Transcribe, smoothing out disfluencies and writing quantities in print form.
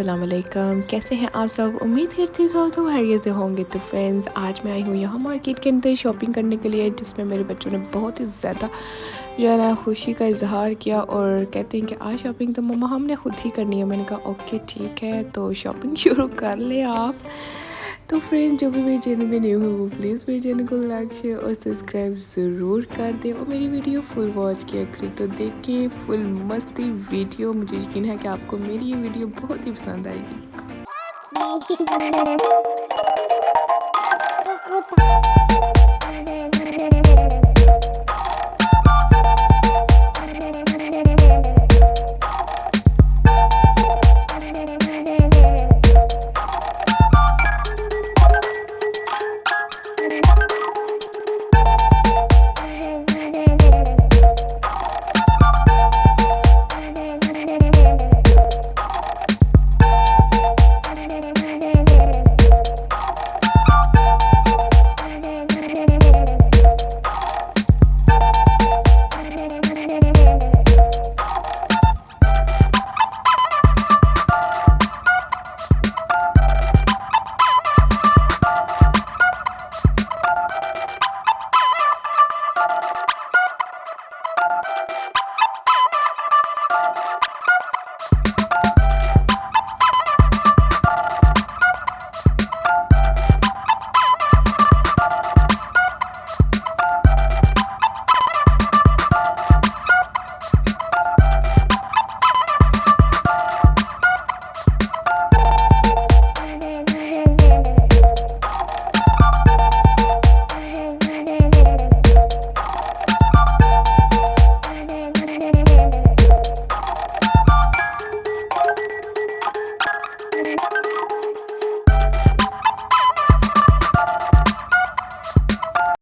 अस्सलाम वालेकुम, कैसे हैं आप सब। उम्मीद करती हूँ सब खैरियत से होंगे। तो फ्रेंड्स, आज मैं आई हूँ यहाँ मार्केट के अंदर शॉपिंग करने के लिए, जिसमें मेरे बच्चों ने बहुत ही ज़्यादा जो है ना खुशी का इजहार किया और कहते हैं कि आज शॉपिंग तो मम्मा हमने खुद ही करनी है। मैंने कहा ओके ठीक है, तो शॉपिंग शुरू कर ले आप। तो फ्रेंड, जो भी मेरे चैनल में न्यू है वो प्लीज़ मेरे चैनल को लाइक शेयर और सब्सक्राइब ज़रूर कर दे और मेरी वीडियो फुल वॉच किया करें। तो देखिए फुल मस्ती वीडियो, मुझे यकीन है कि आपको मेरी ये वीडियो बहुत ही पसंद आएगी।